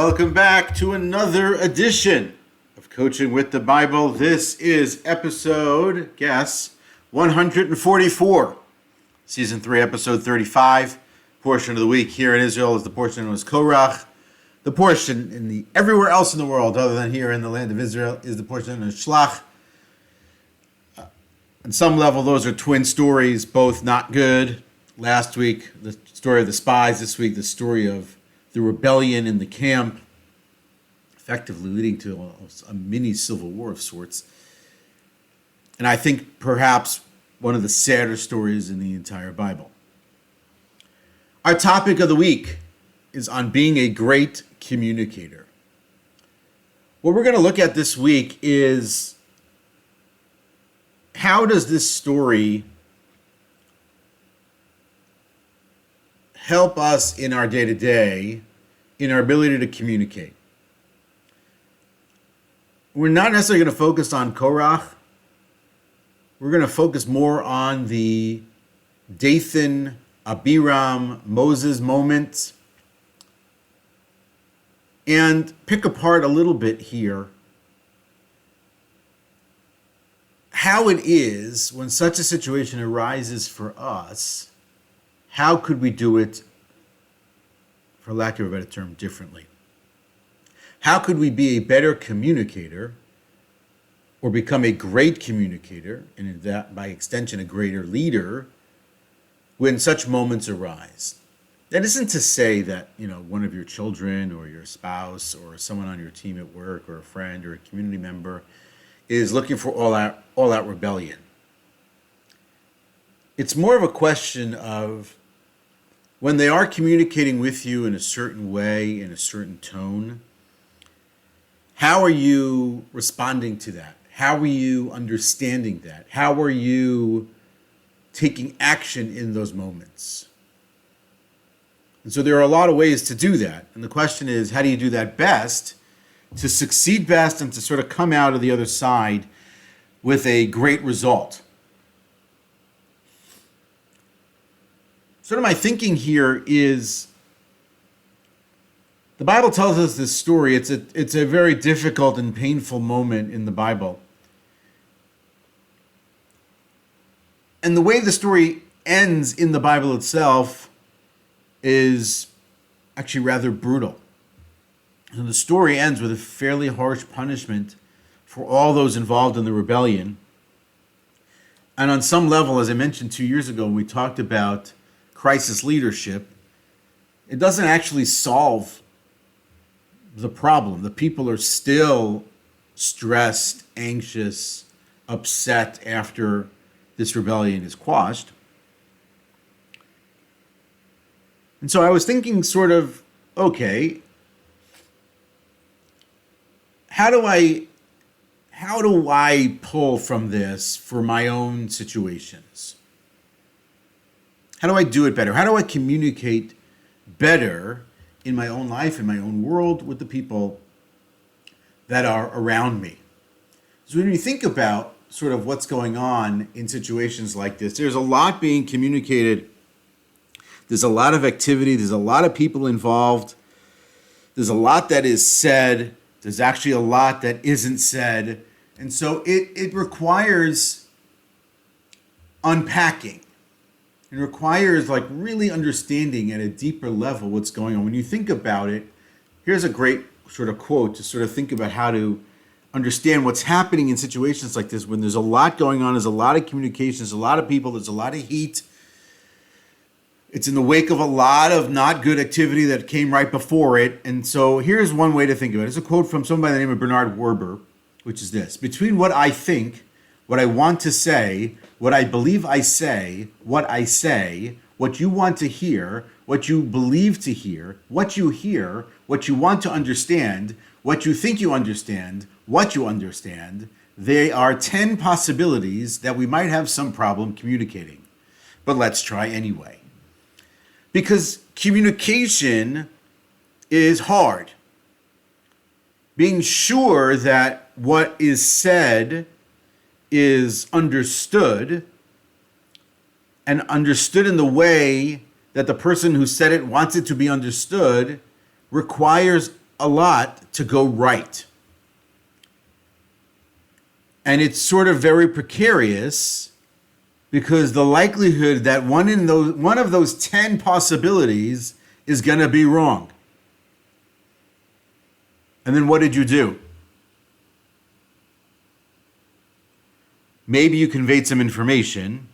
Welcome back to another edition of Coaching with the Bible. This is episode, guess, 144, season 3, episode 35. Portion of the week here in Israel is the portion known as Korach. The portion in the everywhere else in the world, other than here in the land of Israel, is the portion known as Shlach. On some level, those are twin stories, both not good. Last week, the story of the spies. This week, the story of the rebellion in the camp, effectively leading to a mini civil war of sorts. And I think perhaps one of the sadder stories in the entire Bible. Our topic of the week is on being a great communicator. What we're going to look at this week is how does this story help us in our day-to-day, in our ability to communicate. We're not necessarily going to focus on Korach. We're going to focus more on the Dathan, Abiram, Moses moment, and pick apart a little bit here how it is when such a situation arises for us. How could we do it, for lack of a better term, differently? How could we be a better communicator or become a great communicator, and that, by extension, a greater leader, when such moments arise? That isn't to say that, one of your children or your spouse or someone on your team at work or a friend or a community member is looking for all-out rebellion. It's more of a question of when they are communicating with you in a certain way, in a certain tone, how are you responding to that? How are you understanding that? How are you taking action in those moments? And so there are a lot of ways to do that. And the question is, how do you do that best to succeed best and to sort of come out of the other side with a great result? Sort of my thinking here is the Bible tells us this story. It's a very difficult and painful moment in the Bible. And the way the story ends in the Bible itself is actually rather brutal. And the story ends with a fairly harsh punishment for all those involved in the rebellion. And on some level, as I mentioned 2 years ago, when we talked about crisis leadership, it doesn't actually solve the problem. The people are still stressed, anxious, upset after this rebellion is quashed. And so I was thinking sort of, okay, how do I pull from this for my own situations? How do I do it better? How do I communicate better in my own life, in my own world, with the people that are around me? So when you think about sort of what's going on in situations like this, there's a lot being communicated. There's a lot of activity. There's a lot of people involved. There's a lot that is said. There's actually a lot that isn't said. And so it requires unpacking. It requires really understanding at a deeper level what's going on. When you think about it, here's a great sort of quote to sort of think about how to understand what's happening in situations like this when there's a lot going on, there's a lot of communications, a lot of people, there's a lot of heat. It's in the wake of a lot of not good activity that came right before it. And so here's one way to think of it. It's a quote from someone by the name of Bernard Werber, which is this: between what I think, what I want to say, what I believe I say, what you want to hear, what you believe to hear, what you want to understand, what you think you understand, what you understand, there are 10 possibilities that we might have some problem communicating. But let's try anyway. Because communication is hard. Being sure that what is said is understood, and understood in the way that the person who said it wants it to be understood, requires a lot to go right. And it's sort of very precarious because the likelihood that one of those 10 possibilities is going to be wrong. And then what did you do? Maybe you conveyed some information.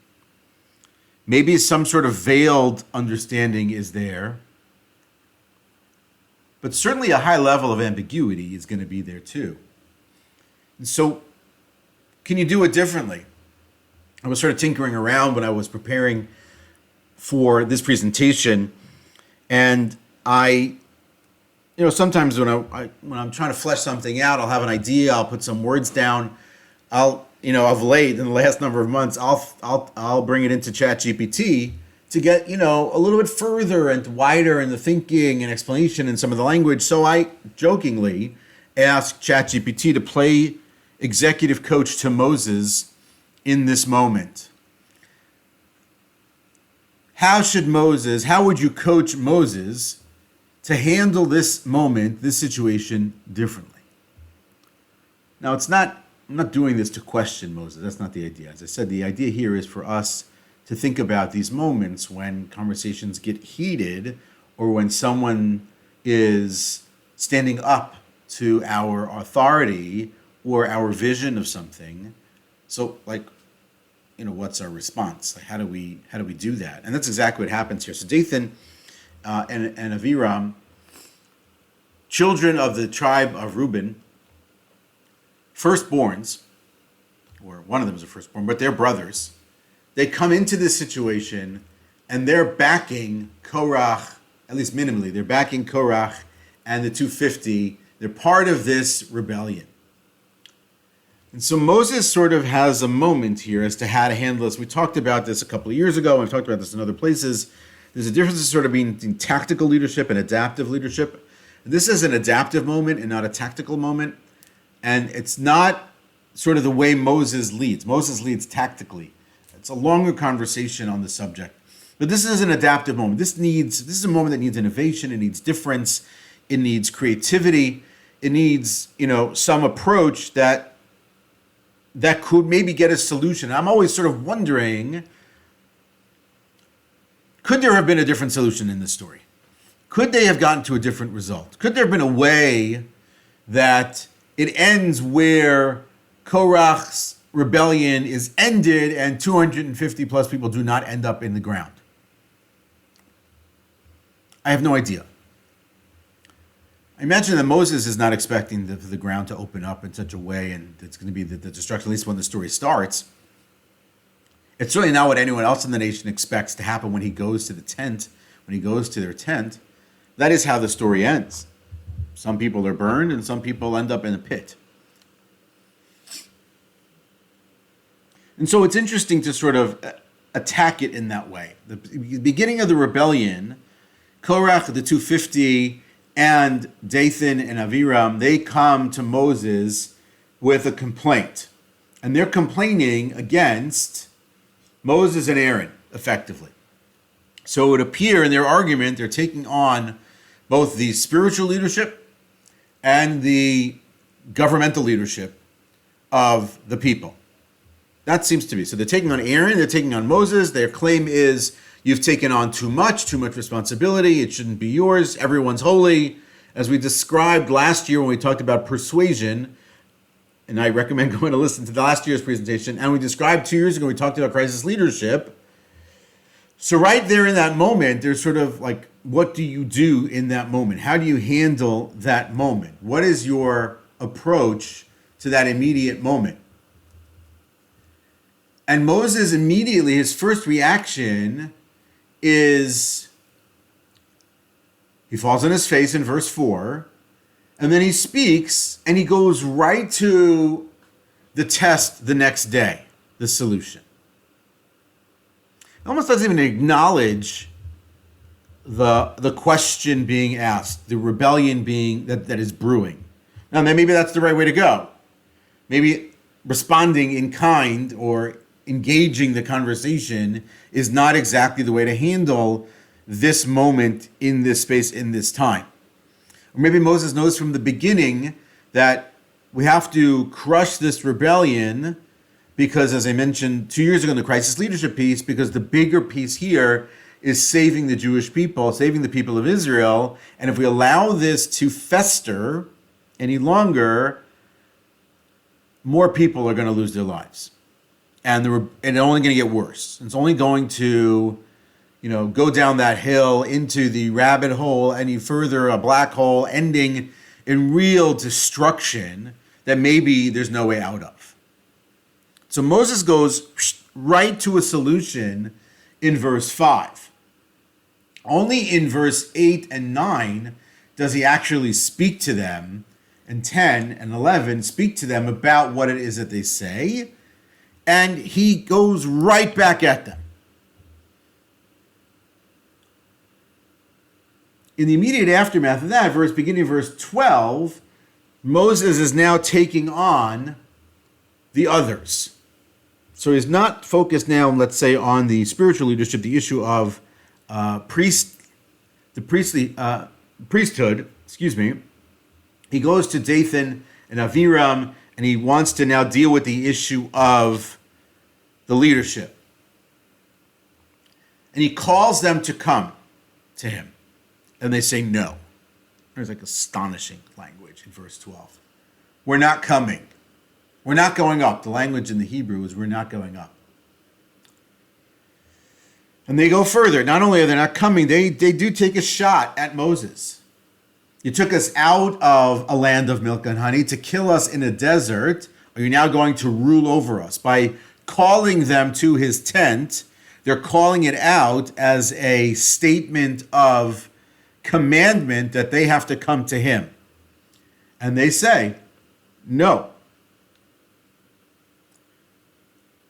Maybe some sort of veiled understanding is there. But certainly a high level of ambiguity is going to be there too. And so, can you do it differently? I was sort of tinkering around when I was preparing for this presentation, and sometimes when I'm trying to flesh something out, I'll have an idea, I'll put some words down, of late in the last number of months, I'll bring it into ChatGPT to get, a little bit further and wider in the thinking and explanation in some of the language. So I jokingly asked ChatGPT to play executive coach to Moses in this moment. How would you coach Moses to handle this moment, this situation differently? Now, I'm not doing this to question Moses. That's not the idea. As I said, the idea here is for us to think about these moments when conversations get heated or when someone is standing up to our authority or our vision of something. So, what's our response? How do we do that? And that's exactly what happens here. So Dathan and Aviram, children of the tribe of Reuben, firstborns, or one of them is a firstborn, but they're brothers. They come into this situation and they're backing Korach, at least minimally, they're backing Korach and the 250. They're part of this rebellion. And so Moses sort of has a moment here as to how to handle this. We talked about this a couple of years ago, and we've talked about this in other places. There's a difference sort of between tactical leadership and adaptive leadership. This is an adaptive moment and not a tactical moment. And it's not sort of the way Moses leads. Moses leads tactically. It's a longer conversation on the subject. But this is an adaptive moment. This is a moment that needs innovation, it needs difference, it needs creativity, it needs, some approach that could maybe get a solution. I'm always sort of wondering, could there have been a different solution in this story? Could they have gotten to a different result? Could there have been a way that it ends where Korach's rebellion is ended and 250 plus people do not end up in the ground? I have no idea. I imagine that Moses is not expecting the ground to open up in such a way, and it's going to be the destruction, at least when the story starts. It's certainly not what anyone else in the nation expects to happen when he goes to the tent, when he goes to their tent. That is how the story ends. Some people are burned, and some people end up in a pit. And so it's interesting to sort of attack it in that way. The beginning of the rebellion, Korach, the 250, and Dathan and Aviram, they come to Moses with a complaint. And they're complaining against Moses and Aaron, effectively. So it would appear in their argument, they're taking on both the spiritual leadership and the governmental leadership of the people. That seems to be. So they're taking on Aaron, they're taking on Moses. Their claim is, you've taken on too much responsibility. It shouldn't be yours. Everyone's holy. As we described last year when we talked about persuasion, and I recommend going to listen to the last year's presentation, and we described 2 years ago, we talked about crisis leadership. So right there in that moment, there's sort of like, what do you do in that moment? How do you handle that moment? What is your approach to that immediate moment? And Moses immediately, his first reaction is he falls on his face in verse 4, and then he speaks, and he goes right to the test the next day, the solution. He almost doesn't even acknowledge the question being asked, the rebellion being that is brewing. Now, maybe that's the right way to go. Maybe responding in kind or engaging the conversation is not exactly the way to handle this moment in this space, in this time. Or maybe Moses knows from the beginning that we have to crush this rebellion because, as I mentioned 2 years ago in the crisis leadership piece, because the bigger piece here is saving the Jewish people, saving the people of Israel. And if we allow this to fester any longer, more people are going to lose their lives. And it's only going to get worse. It's only going to, go down that hill into the rabbit hole, any further, a black hole, ending in real destruction that maybe there's no way out of. So Moses goes right to a solution in verse 5. Only in verse 8 and 9 does he actually speak to them, and 10 and 11 speak to them about what it is that they say, and he goes right back at them. In the immediate aftermath of that, beginning of verse 12, Moses is now taking on the others. So he's not focused now, let's say, on the spiritual leadership, the issue of priesthood. He goes to Dathan and Abiram, and he wants to now deal with the issue of the leadership. And he calls them to come to him. And they say no. There's like astonishing language in verse 12. We're not coming. We're not going up. The language in the Hebrew is we're not going up. And they go further. Not only are they not coming, they do take a shot at Moses. You took us out of a land of milk and honey to kill us in a desert. Are you now going to rule over us? By calling them to his tent, they're calling it out as a statement of commandment that they have to come to him. And they say, no.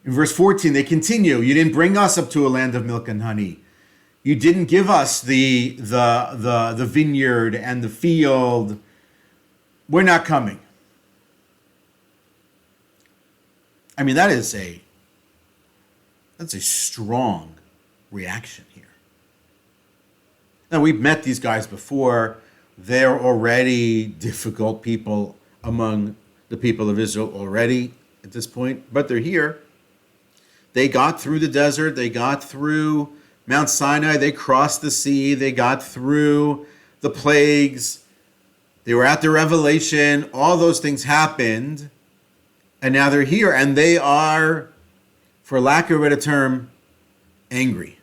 In verse 14, they continue, you didn't bring us up to a land of milk and honey. You didn't give us the vineyard and the field. We're not coming. I mean, that's a strong reaction here. Now, we've met these guys before. They're already difficult people among the people of Israel already at this point, but they're here. They got through the desert. They got through Mount Sinai. They crossed the sea. They got through the plagues. They were at the revelation. All those things happened. And now they're here. And they are, for lack of a better term, angry.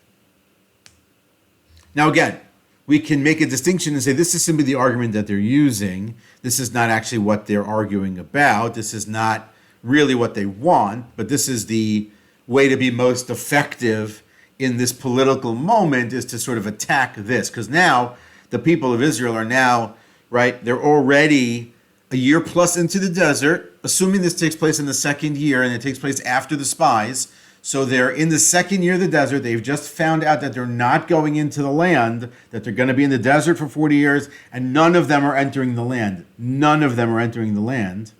Now again, we can make a distinction and say this is simply the argument that they're using. This is not actually what they're arguing about. This is not really what they want, but this is the way to be most effective in this political moment, is to sort of attack this. Because now the people of Israel are now, right, they're already a year plus into the desert, assuming this takes place in the second year and it takes place after the spies. So they're in the second year of the desert. They've just found out that they're not going into the land, that they're going to be in the desert for 40 years, and none of them are entering the land. None of them are entering the land.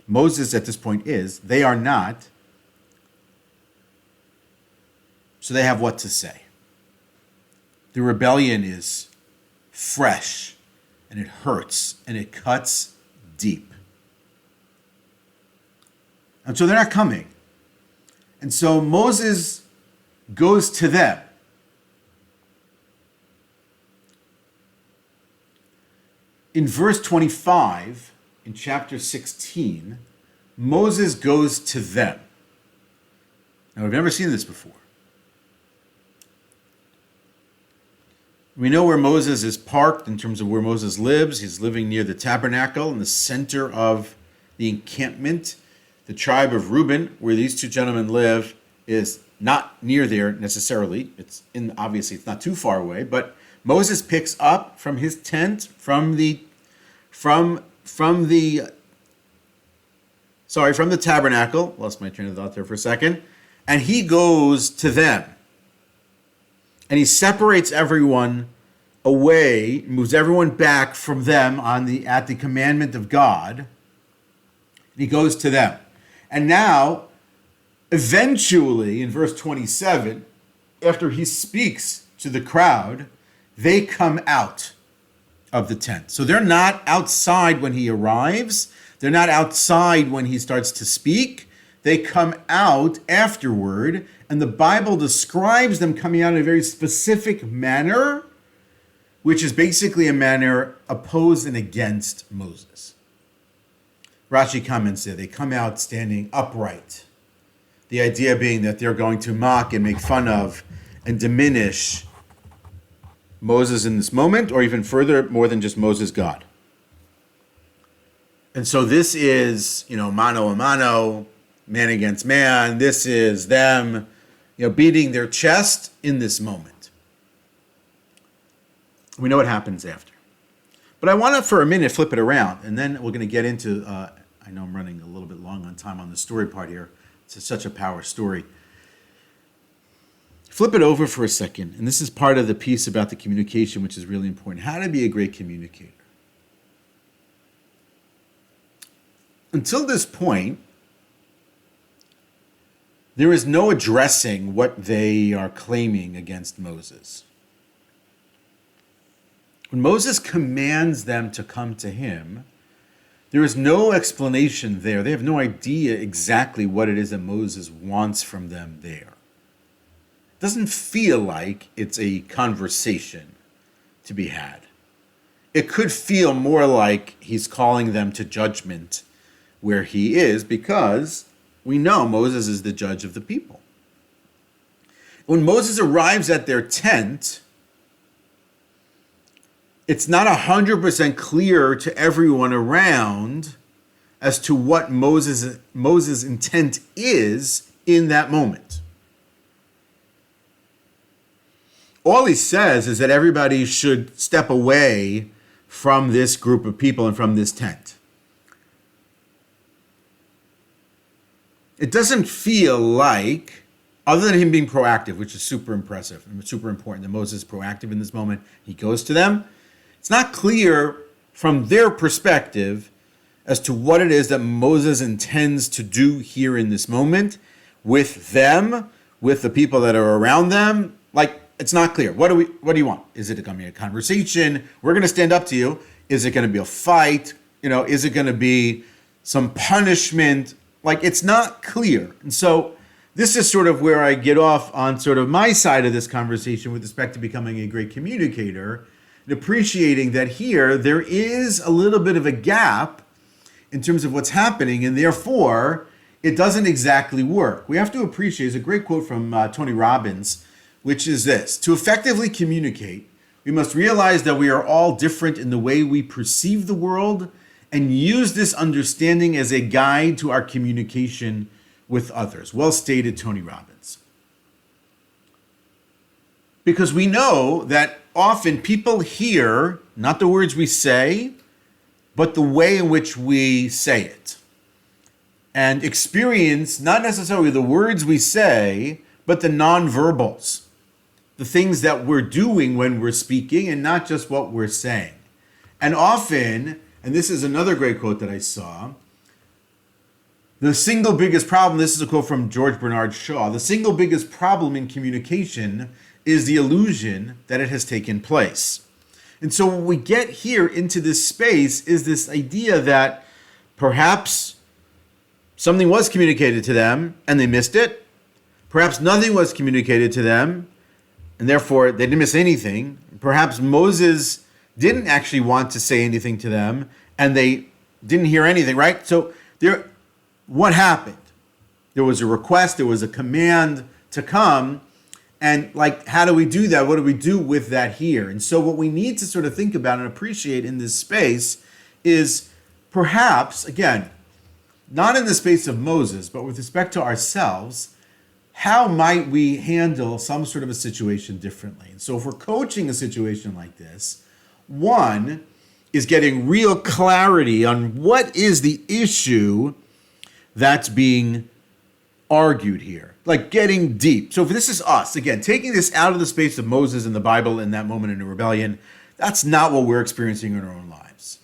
Moses at this point is, they are not. So they have what to say. The rebellion is fresh, and it hurts, and it cuts deep. And so they're not coming. And so Moses goes to them. In verse 25, in chapter 16, Moses goes to them. Now, we've never seen this before. We know where Moses is parked in terms of where Moses lives. He's living near the tabernacle in the center of the encampment. The tribe of Reuben, where these two gentlemen live, is not near there necessarily. Obviously it's not too far away, but Moses picks up from his tent, from the tabernacle. Lost my train of thought there for a second. And he goes to them. And he separates everyone away, moves everyone back from them at the commandment of God. And he goes to them. And now, eventually, in verse 27, after he speaks to the crowd, they come out of the tent. So they're not outside when he arrives. They're not outside when he starts to speak. They come out afterward, and the Bible describes them coming out in a very specific manner, which is basically a manner opposed and against Moses. Rashi comments there, they come out standing upright. The idea being that they're going to mock and make fun of and diminish Moses in this moment, or even further, more than just Moses, God. And so this is, mano a mano, man against man. This is them, beating their chest in this moment. We know what happens after. But I want to, for a minute, flip it around, and then we're going to get into, I know I'm running a little bit long on time on the story part here. It's such a power story. Flip it over for a second, and this is part of the piece about the communication, which is really important. How to be a great communicator. Until this point, there is no addressing what they are claiming against Moses. When Moses commands them to come to him, there is no explanation there. They have no idea exactly what it is that Moses wants from them there. It doesn't feel like it's a conversation to be had. It could feel more like he's calling them to judgment where he is, because we know Moses is the judge of the people. When Moses arrives at their tent, it's not 100% clear to everyone around as to what Moses' intent is in that moment. All he says is that everybody should step away from this group of people and from this tent. It doesn't feel like, other than him being proactive, which is super impressive and super important that Moses is proactive in this moment, he goes to them. It's not clear from their perspective as to what it is that Moses intends to do here in this moment with them, with the people that are around them. It's not clear. What do you want? Is it going to be a conversation? We're going to stand up to you. Is it going to be a fight? Is it going to be some punishment? It's not clear. And so this is sort of where I get off on sort of my side of this conversation with respect to becoming a great communicator, and appreciating that here there is a little bit of a gap in terms of what's happening, and therefore it doesn't exactly work. We have to appreciate, there's a great quote from Tony Robbins, which is this: to effectively communicate, we must realize that we are all different in the way we perceive the world, and use this understanding as a guide to our communication with others. Well stated, Tony Robbins. Because we know that often people hear not the words we say, but the way in which we say it. And experience not necessarily the words we say, but the nonverbals. The things that we're doing when we're speaking, and not just what we're saying. And often, and this is another great quote that I saw, the single biggest problem, this is a quote from George Bernard Shaw, the single biggest problem in communication is the illusion that it has taken place. And so when we get here into this space is this idea that perhaps something was communicated to them and they missed it. Perhaps nothing was communicated to them and therefore they didn't miss anything. Perhaps Moses didn't actually want to say anything to them and they didn't hear anything, right? So what happened? There was a request, there was a command to come. And how do we do that? What do we do with that here? And so what we need to sort of think about and appreciate in this space is perhaps, again, not in the space of Moses, but with respect to ourselves, how might we handle some sort of a situation differently? And so if we're coaching a situation like this, one is getting real clarity on what is the issue that's being argued here. Getting deep. So if this is us, again, taking this out of the space of Moses in the Bible in that moment in the rebellion, that's not what we're experiencing in our own lives.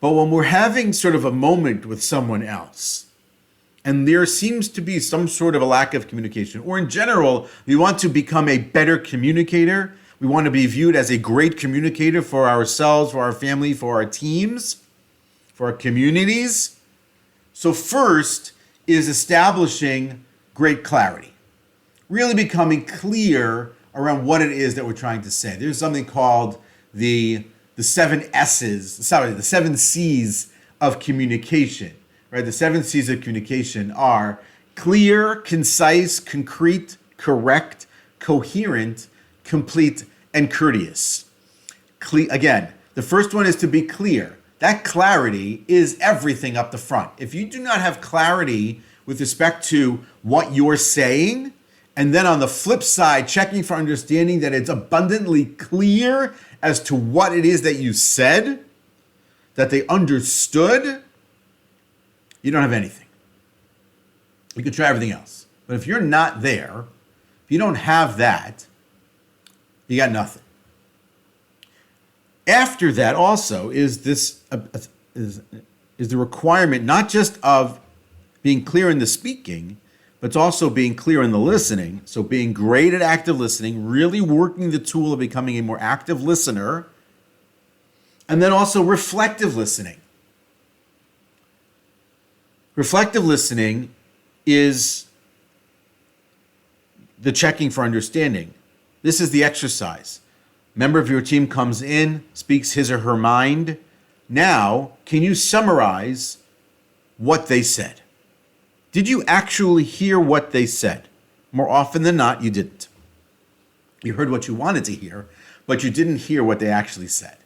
But when we're having sort of a moment with someone else, and there seems to be some sort of a lack of communication, or in general, we want to become a better communicator, We want to be viewed as a great communicator for ourselves, for our family, for our teams, for our communities. So first is establishing great clarity, really becoming clear around what it is that we're trying to say. There's something called the seven C's of communication, right? The 7 C's of communication are clear, concise, concrete, correct, coherent, complete, and courteous. Again, the first one is to be clear. That clarity is everything up the front. If you do not have clarity with respect to what you're saying, and then on the flip side, checking for understanding that it's abundantly clear as to what it is that you said, that they understood, you don't have anything. You can try everything else. But if you're not there, if you don't have that, you got nothing. After that also is this is the requirement not just of being clear in the speaking, but it's also being clear in the listening. So being great at active listening, really working the tool of becoming a more active listener, and then also reflective listening. Reflective listening is the checking for understanding. This is the exercise. Member of your team comes in, speaks his or her mind. Now, can you summarize what they said? Did you actually hear what they said? More often than not, you didn't. You heard what you wanted to hear, but you didn't hear what they actually said.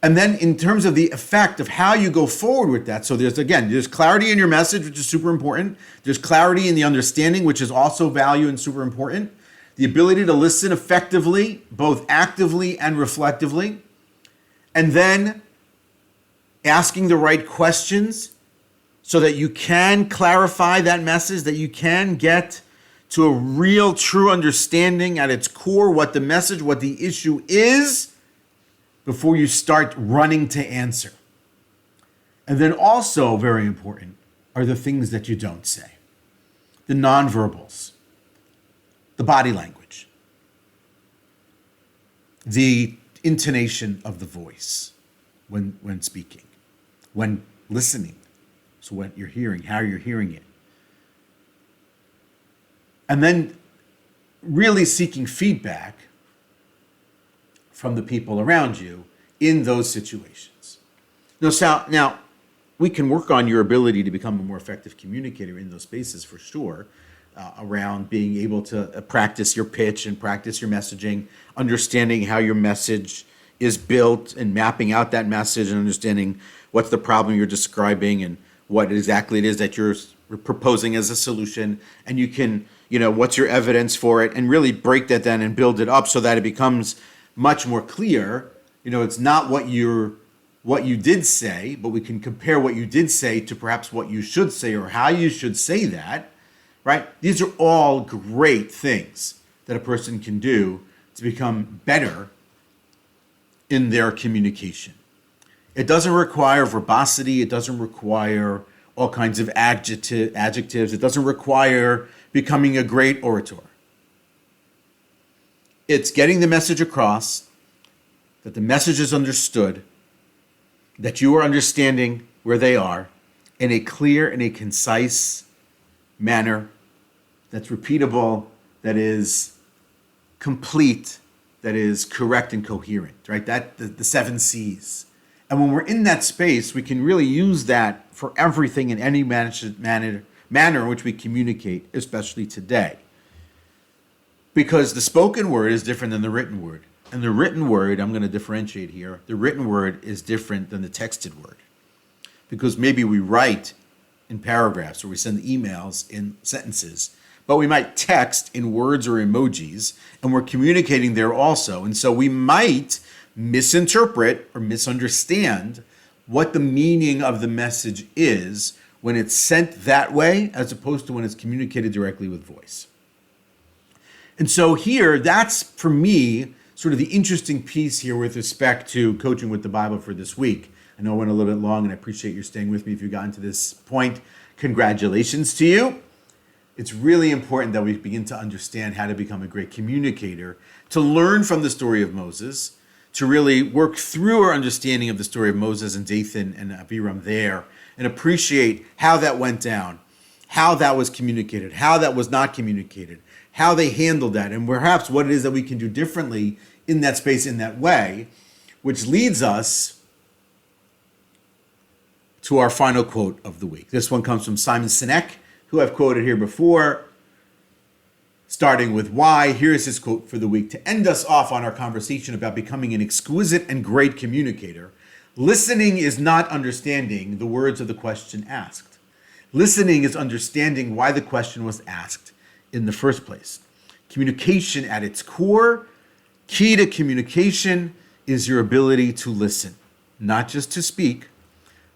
And then in terms of the effect of how you go forward with that, so there's clarity in your message, which is super important. There's clarity in the understanding, which is also value and super important. The ability to listen effectively, both actively and reflectively. And then asking the right questions so that you can clarify that message, that you can get to a real, true understanding at its core, what the message, what the issue is, before you start running to answer. And then also, very important, are the things that you don't say. The nonverbals, the body language, the intonation of the voice when speaking, when listening, so what you're hearing, how you're hearing it. And then really seeking feedback from the people around you in those situations. Now, we can work on your ability to become a more effective communicator in those spaces for sure, around being able to practice your pitch and practice your messaging, understanding how your message is built and mapping out that message and understanding what's the problem you're describing and what exactly it is that you're proposing as a solution. And you can, what's your evidence for it, and really break that down and build it up so that it becomes much more clear. It's not what you did say, but we can compare what you did say to perhaps what you should say or how you should say that, right? These are all great things that a person can do to become better in their communication. It doesn't require verbosity. It doesn't require all kinds of adjectives. It doesn't require becoming a great orator. It's getting the message across, that the message is understood, that you are understanding where they are in a clear and a concise manner that's repeatable, that is complete, that is correct and coherent, right? The 7 C's. And when we're in that space, we can really use that for everything in any manner in which we communicate, especially today. Because the spoken word is different than the written word. And the written word, I'm going to differentiate here, the written word is different than the texted word. Because maybe we write in paragraphs or we send emails in sentences, but we might text in words or emojis, and we're communicating there also. And so we might misinterpret or misunderstand what the meaning of the message is when it's sent that way, as opposed to when it's communicated directly with voice. And so here, that's for me, sort of the interesting piece here with respect to coaching with the Bible for this week. I know I went a little bit long, and I appreciate your staying with me if you've gotten to this point. Congratulations to you. it's really important that we begin to understand how to become a great communicator, to learn from the story of Moses, to really work through our understanding of the story of Moses and Dathan and Abiram there, and appreciate how that went down, how that was communicated, how that was not communicated, how they handled that, and perhaps what it is that we can do differently in that space, in that way, which leads us to our final quote of the week. This one comes from Simon Sinek, who I've quoted here before, starting with why. Here's his quote for the week to end us off on our conversation about becoming an exquisite and great communicator. Listening is not understanding the words of the question asked. Listening is understanding why the question was asked in the first place. Communication at its core, key to communication is your ability to listen, not just to speak,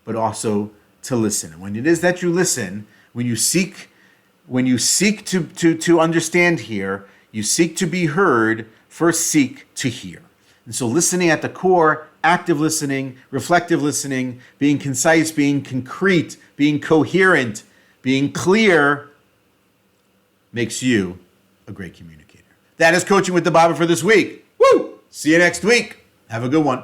but also to listen. And when it is that you listen, when you seek to understand here, you seek to be heard, first seek to hear. And so listening at the core, active listening, reflective listening, being concise, being concrete, being coherent, being clear, makes you a great communicator. That is Coaching with the Bible for this week. Woo! See you next week. Have a good one.